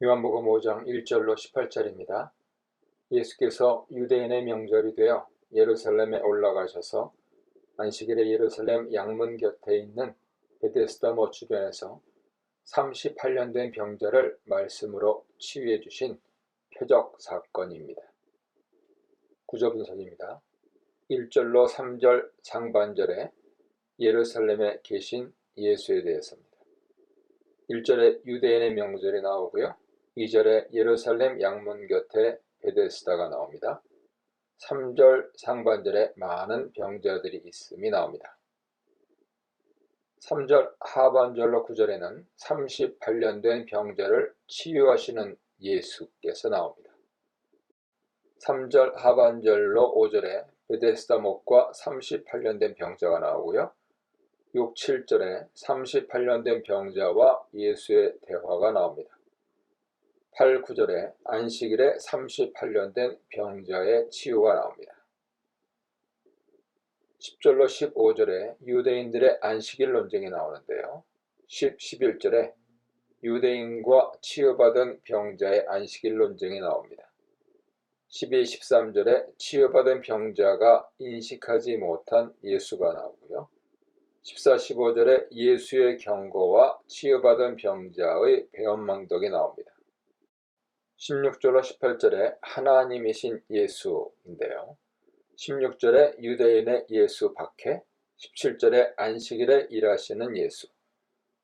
요한복음 5장 1절로 18절입니다. 예수께서 유대인의 명절이 되어 예루살렘에 올라가셔서 안식일에 예루살렘 양문 곁에 있는 베데스다 못 주변에서 38년 된 병자를 말씀으로 치유해 주신 표적 사건입니다. 구조 분석입니다. 1절로 3절 상반절에 예루살렘에 계신 예수에 대해서입니다. 1절에 유대인의 명절이 나오고요. 2절에 예루살렘 양문 곁에 베데스다가 나옵니다. 3절 상반절에 많은 병자들이 있음이 나옵니다. 3절 하반절로 9절에는 38년 된 병자를 치유하시는 예수께서 나옵니다. 3절 하반절로 5절에 베데스다 못과 38년 된 병자가 나오고요. 6, 7절에 38년 된 병자와 예수의 대화가 나옵니다. 8, 9절에 안식일에 38년 된 병자의 치유가 나옵니다. 10절로 15절에 유대인들의 안식일 논쟁이 나오는데요. 10, 11절에 유대인과 치유받은 병자의 안식일 논쟁이 나옵니다. 12, 13절에 치유받은 병자가 인식하지 못한 예수가 나오고요. 14, 15절에 예수의 경고와 치유받은 병자의 배은망덕이 나옵니다. 16절로 18절에 하나님이신 예수인데요. 16절에 유대인의 예수 박해, 17절에 안식일에 일하시는 예수,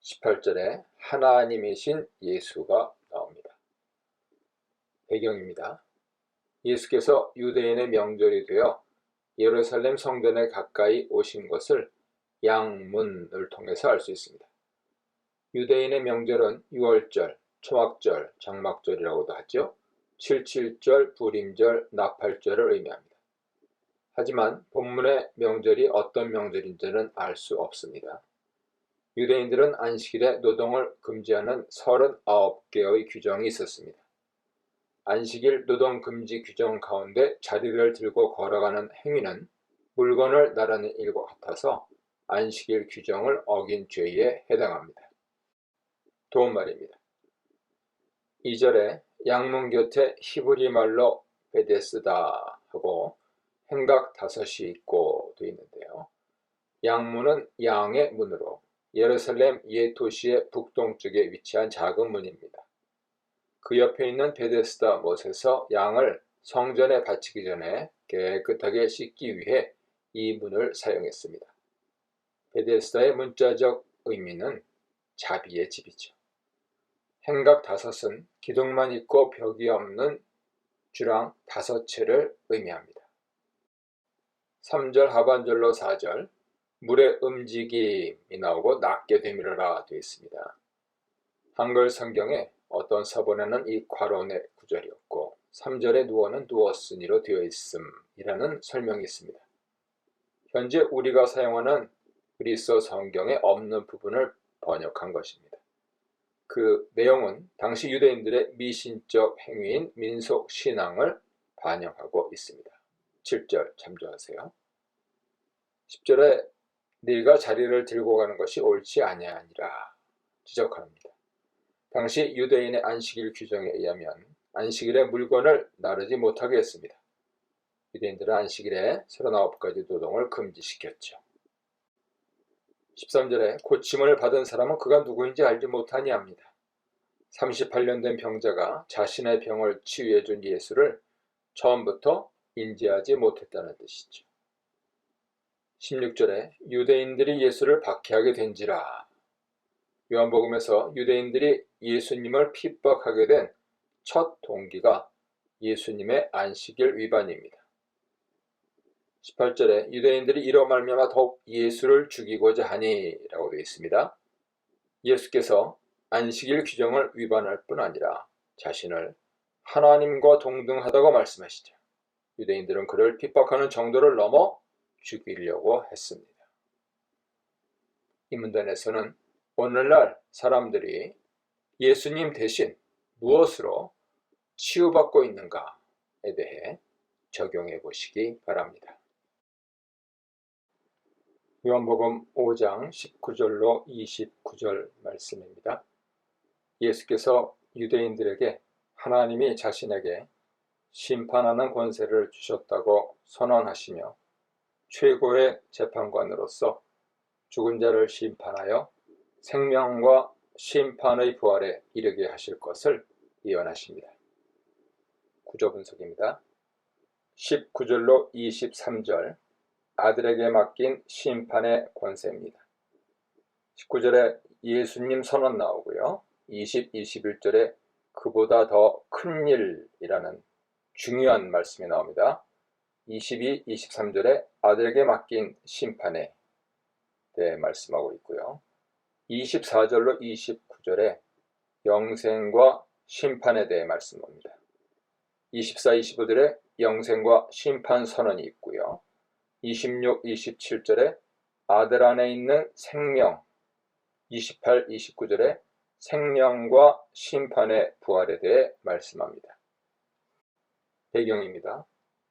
18절에 하나님이신 예수가 나옵니다. 배경입니다. 예수께서 유대인의 명절이 되어 예루살렘 성전에 가까이 오신 것을 양문을 통해서 알 수 있습니다. 유대인의 명절은 유월절, 초막절, 장막절이라고도 하죠. 77절, 불임절, 나팔절을 의미합니다. 하지만 본문의 명절이 어떤 명절인지는 알 수 없습니다. 유대인들은 안식일에 노동을 금지하는 39개의 규정이 있었습니다. 안식일 노동 금지 규정 가운데 자리를 들고 걸어가는 행위는 물건을 나르는 일과 같아서 안식일 규정을 어긴 죄에 해당합니다. 도움말입니다. 2절에 양문 곁에 히브리 말로 베데스다 하고 행각 5이 있고 되어 있는데요. 양문은 양의 문으로 예루살렘 옛 도시의 북동쪽에 위치한 작은 문입니다. 그 옆에 있는 베데스다 못에서 양을 성전에 바치기 전에 깨끗하게 씻기 위해 이 문을 사용했습니다. 베데스다의 문자적 의미는 자비의 집이죠. 행각 5은 기둥만 있고 벽이 없는 주랑 5채를 의미합니다. 3절 하반절로 4절 물의 움직임이 나오고 낫게 되밀어라 되어 있습니다. 한글 성경에 어떤 서본에는 이 괄호의 구절이었고 3절에 누워는 누웠으니로 되어 있음이라는 설명이 있습니다. 현재 우리가 사용하는 그리스어 성경에 없는 부분을 번역한 것입니다. 그 내용은 당시 유대인들의 미신적 행위인 민속 신앙을 반영하고 있습니다. 7절 참조하세요. 10절에 네가 자리를 들고 가는 것이 옳지 아니하니라 지적합니다. 당시 유대인의 안식일 규정에 의하면 안식일에 물건을 나르지 못하게 했습니다. 유대인들은 안식일에 39가지 노동을 금지시켰죠. 13절에 고침을 받은 사람은 그가 누구인지 알지 못하니 합니다. 38년 된 병자가 자신의 병을 치유해 준 예수를 처음부터 인지하지 못했다는 뜻이죠. 16절에 유대인들이 예수를 박해하게 된지라. 요한복음에서 유대인들이 예수님을 핍박하게 된 첫 동기가 예수님의 안식일 위반입니다. 18절에 유대인들이 이로 말미암아 더욱 예수를 죽이고자 하니 라고 되어 있습니다. 예수께서 안식일 규정을 위반할 뿐 아니라 자신을 하나님과 동등하다고 말씀하시죠. 유대인들은 그를 핍박하는 정도를 넘어 죽이려고 했습니다. 이 문단에서는 오늘날 사람들이 예수님 대신 무엇으로 치유받고 있는가에 대해 적용해 보시기 바랍니다. 요한복음 5장 19절로 29절 말씀입니다. 예수께서 유대인들에게 하나님이 자신에게 심판하는 권세를 주셨다고 선언하시며 최고의 재판관으로서 죽은 자를 심판하여 생명과 심판의 부활에 이르게 하실 것을 예언하십니다. 구조 분석입니다. 19절로 23절 아들에게 맡긴 심판의 권세입니다. 19절에 예수님 선언 나오고요. 20, 21절에 그보다 더 큰 일이라는 중요한 말씀이 나옵니다. 22, 23절에 아들에게 맡긴 심판에 대해 말씀하고 있고요. 24절로 29절에 영생과 심판에 대해 말씀합니다. 24, 25절에 영생과 심판 선언이 있고요. 26, 27절에 아들 안에 있는 생명, 28, 29절에 생명과 심판의 부활에 대해 말씀합니다. 배경입니다.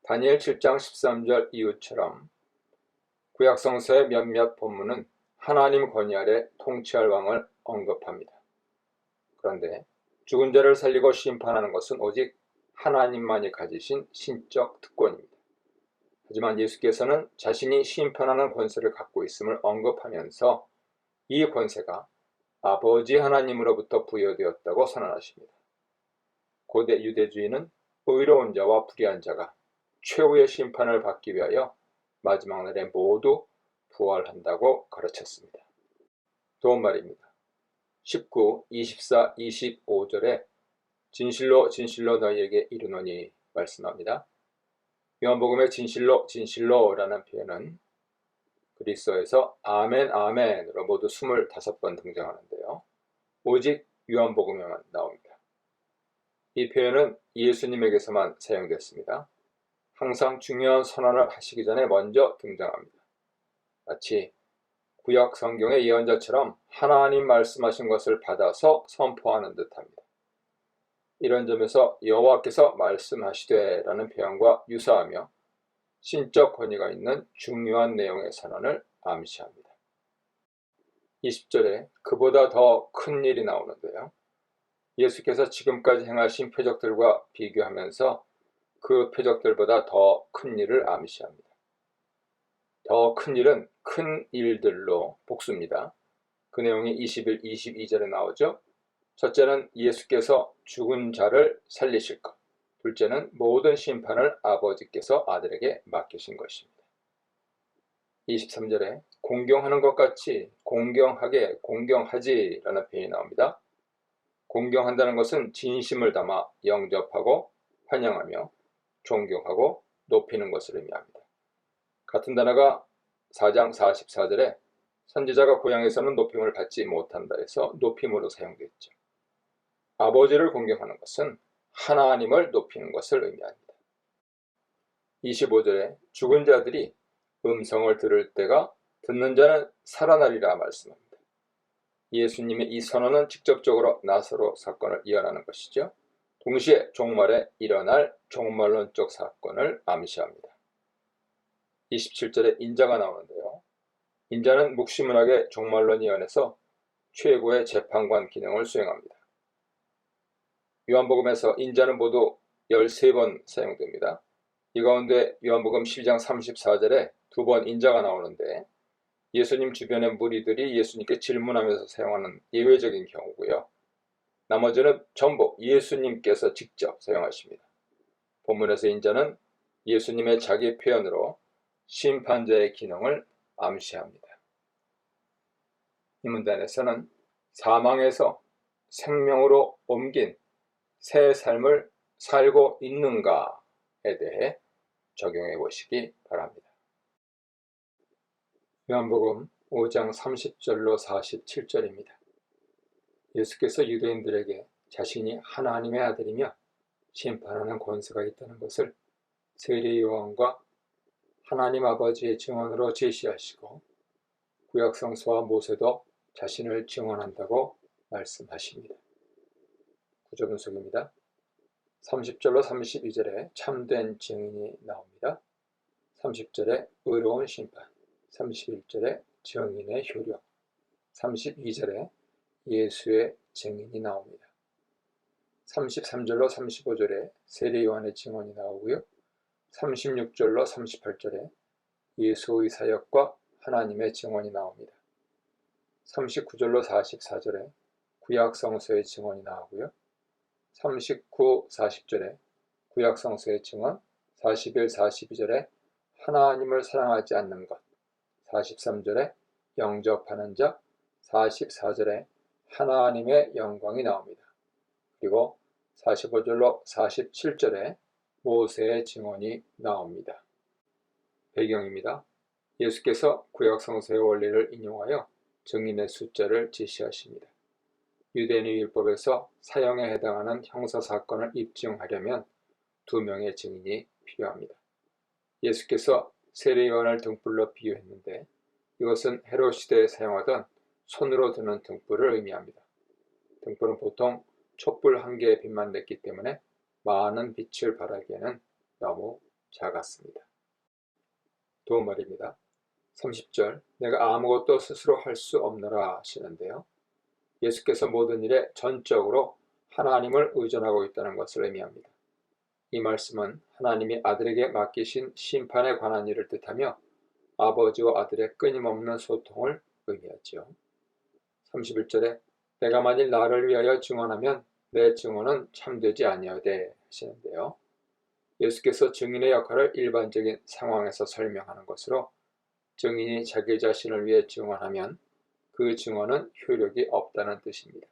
다니엘 7장 13절 이후처럼 구약성서의 몇몇 본문은 하나님 권위 아래 통치할 왕을 언급합니다. 그런데 죽은 자를 살리고 심판하는 것은 오직 하나님만이 가지신 신적 특권입니다. 하지만 예수께서는 자신이 심판하는 권세를 갖고 있음을 언급하면서 이 권세가 아버지 하나님으로부터 부여되었다고 선언하십니다. 고대 유대주의는 의로운 자와 불의한 자가 최후의 심판을 받기 위하여 마지막 날에 모두 부활한다고 가르쳤습니다. 도움말입니다. 19, 24, 25절에 진실로 진실로 너희에게 이르노니 말씀합니다. 요한복음의 진실로 진실로라는 표현은 그리스어에서 아멘 아멘으로 모두 25번 등장하는데요. 오직 요한복음에만 나옵니다. 이 표현은 예수님에게서만 사용됐습니다. 항상 중요한 선언을 하시기 전에 먼저 등장합니다. 마치 구약 성경의 예언자처럼 하나님 말씀하신 것을 받아서 선포하는 듯합니다. 이런 점에서 여호와께서 말씀하시되 라는 표현과 유사하며 신적 권위가 있는 중요한 내용의 선언을 암시합니다. 20절에 그보다 더 큰 일이 나오는데요. 예수께서 지금까지 행하신 표적들과 비교하면서 그 표적들보다 더 큰 일을 암시합니다. 더 큰 일은 큰 일들로 복수입니다. 그 내용이 21, 22절에 나오죠. 첫째는 예수께서 죽은 자를 살리실 것. 둘째는 모든 심판을 아버지께서 아들에게 맡기신 것입니다. 23절에 공경하는 것 같이 공경하게 공경하지 라는 표현이 나옵니다. 공경한다는 것은 진심을 담아 영접하고 환영하며 존경하고 높이는 것을 의미합니다. 같은 단어가 4장 44절에 선지자가 고향에서는 높임을 받지 못한다 해서 높임으로 사용됐죠. 아버지를 공경하는 것은 하나님을 높이는 것을 의미합니다. 25절에 죽은 자들이 음성을 들을 때가 듣는 자는 살아나리라 말씀합니다. 예수님의 이 선언은 직접적으로 나사로 사건을 이어나는 것이죠. 동시에 종말에 일어날 종말론적 사건을 암시합니다. 27절에 인자가 나오는데요. 인자는 묵시문학의 종말론 예언에서 최고의 재판관 기능을 수행합니다. 요한복음에서 인자는 모두 13번 사용됩니다. 이 가운데 요한복음 12장 34절에 2번 인자가 나오는데 예수님 주변의 무리들이 예수님께 질문하면서 사용하는 예외적인 경우고요. 나머지는 전부 예수님께서 직접 사용하십니다. 본문에서 인자는 예수님의 자기 표현으로 심판자의 기능을 암시합니다. 이 문단에서는 사망에서 생명으로 옮긴 새 삶을 살고 있는가에 대해 적용해 보시기 바랍니다. 요한복음 5장 30절로 47절입니다. 예수께서 유대인들에게 자신이 하나님의 아들이며 심판하는 권세가 있다는 것을 세례 요한과 하나님 아버지의 증언으로 제시하시고 구약성서와 모세도 자신을 증언한다고 말씀하십니다. 구조 분석입니다. 30절로 32절에 참된 증인이 나옵니다. 30절에 의로운 심판, 31절에 증인의 효력, 32절에 예수의 증인이 나옵니다. 33절로 35절에 세례 요한의 증언이 나오고요. 36절로 38절에 예수의 사역과 하나님의 증언이 나옵니다. 39절로 44절에 구약 성서의 증언이 나오고요. 39, 40절에 구약 성서의 증언, 41, 42절에 하나님을 사랑하지 않는 것, 43절에 영접하는 자, 44절에 하나님의 영광이 나옵니다. 그리고 45절로 47절에 모세의 증언이 나옵니다. 배경입니다. 예수께서 구약 성서의 원리를 인용하여 증인의 숫자를 제시하십니다. 유대인의 율법에서 사형에 해당하는 형사사건을 입증하려면 2명의 증인이 필요합니다. 예수께서 세례 요한을 등불로 비유했는데 이것은 헤롯 시대에 사용하던 손으로 드는 등불을 의미합니다. 등불은 보통 촛불 한 개의 빛만 냈기 때문에 많은 빛을 발하기에는 너무 작았습니다. 도움말입니다. 30절, 내가 아무것도 스스로 할 수 없노라 하시는데요. 예수께서 모든 일에 전적으로 하나님을 의존하고 있다는 것을 의미합니다. 이 말씀은 하나님이 아들에게 맡기신 심판에 관한 일을 뜻하며 아버지와 아들의 끊임없는 소통을 의미하지요. 31절에 내가 만일 나를 위하여 증언하면 내 증언은 참되지 아니하되 하시는데요. 예수께서 증인의 역할을 일반적인 상황에서 설명하는 것으로 증인이 자기 자신을 위해 증언하면 그 증언은 효력이 없다는 뜻입니다.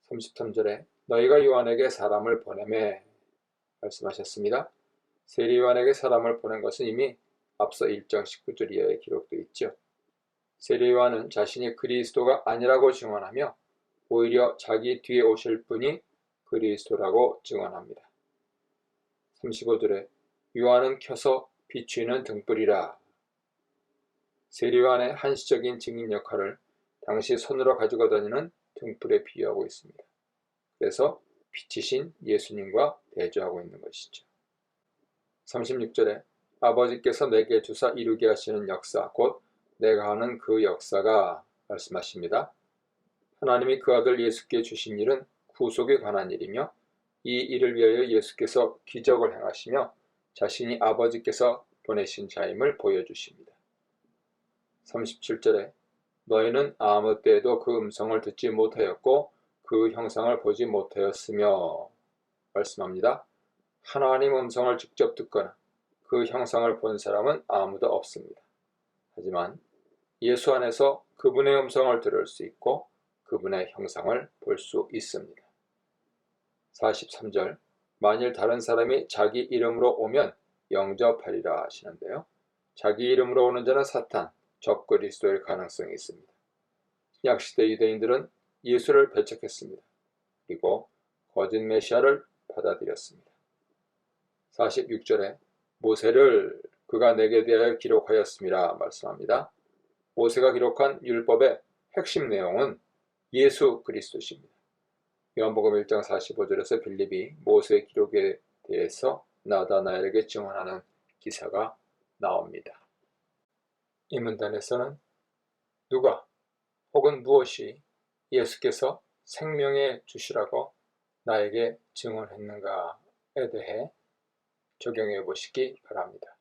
33절에 너희가 요한에게 사람을 보내매 말씀하셨습니다. 세례 요한에게 사람을 보낸 것은 이미 앞서 1장 19절 이하에 기록되어 있죠. 세례 요한은 자신이 그리스도가 아니라고 증언하며 오히려 자기 뒤에 오실 분이 그리스도라고 증언합니다. 35절에 요한은 켜서 비추이는 등불이라. 세례 요한의 한시적인 증인 역할을 당시 손으로 가지고 다니는 등불에 비유하고 있습니다. 그래서 빛이신 예수님과 대조하고 있는 것이죠. 36절에 아버지께서 내게 주사 이루게 하시는 역사, 곧 내가 하는 그 역사가 말씀하십니다. 하나님이 그 아들 예수께 주신 일은 구속에 관한 일이며 이 일을 위하여 예수께서 기적을 행하시며 자신이 아버지께서 보내신 자임을 보여주십니다. 37절에 너희는 아무 때에도 그 음성을 듣지 못하였고 그 형상을 보지 못하였으며 말씀합니다. 하나님 음성을 직접 듣거나 그 형상을 본 사람은 아무도 없습니다. 하지만 예수 안에서 그분의 음성을 들을 수 있고 그분의 형상을 볼 수 있습니다. 43절 만일 다른 사람이 자기 이름으로 오면 영접하리라 하시는데요. 자기 이름으로 오는 자는 사탄, 적그리스도일 가능성이 있습니다. 신약시대 유대인들은 예수를 배척했습니다. 그리고 거짓 메시아를 받아들였습니다. 46절에 모세를 그가 내게 대하여 기록하였음이라 말씀합니다. 모세가 기록한 율법의 핵심 내용은 예수 그리스도십니다. 요한복음 1장 45절에서 빌립이 모세의 기록에 대해서 나다나엘에게 증언하는 기사가 나옵니다. 이 문단에서는 누가 혹은 무엇이 예수께서 생명의 주시라고 나에게 증언했는가에 대해 적용해 보시기 바랍니다.